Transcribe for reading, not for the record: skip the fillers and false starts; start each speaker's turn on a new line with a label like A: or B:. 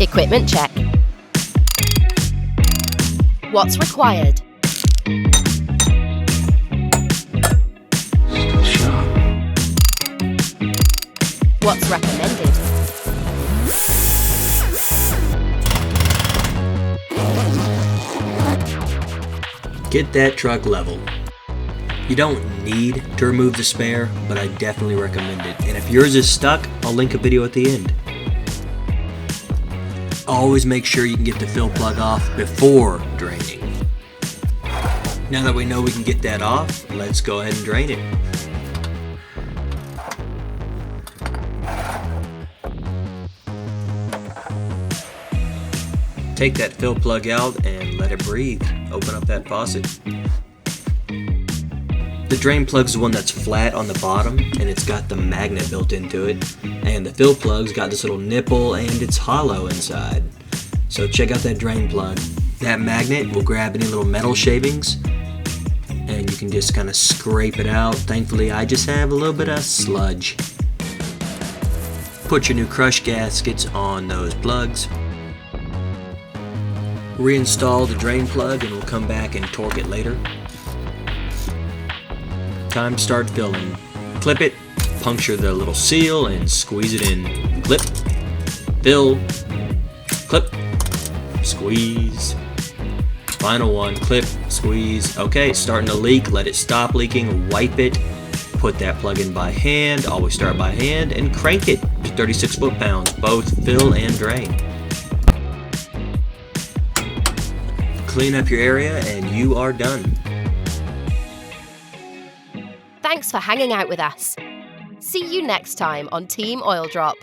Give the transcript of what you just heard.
A: Equipment check. What's required?
B: Still sharp.
A: What's recommended?
B: Get that truck leveled. You don't need to remove the spare, but I definitely recommend it. And if yours is stuck, I'll link a video at the end. Always make sure you can get the fill plug off before draining. Now that we know we can get that off, let's go ahead and drain it. Take that fill plug out and let it breathe. Open up that faucet. The drain plug's the one that's flat on the bottom and it's got the magnet built into it. And the fill plug's got this little nipple and it's hollow inside. So check out that drain plug. That magnet will grab any little metal shavings and you can just kind of scrape it out. Thankfully I just have a little bit of sludge. Put your new crush gaskets on those plugs. Reinstall the drain plug and we'll come back and torque it later. Time to start filling. Clip it, puncture the little seal and squeeze it in. Clip, fill, clip, squeeze. Final one, clip, squeeze. Okay, it's starting to leak. Let it stop leaking, wipe it. Put that plug in by hand, always start by hand, and crank it to 36 foot-pounds, both fill and drain. Clean up your area and you are done.
A: Thanks for hanging out with us. See you next time on Team Oil Drop.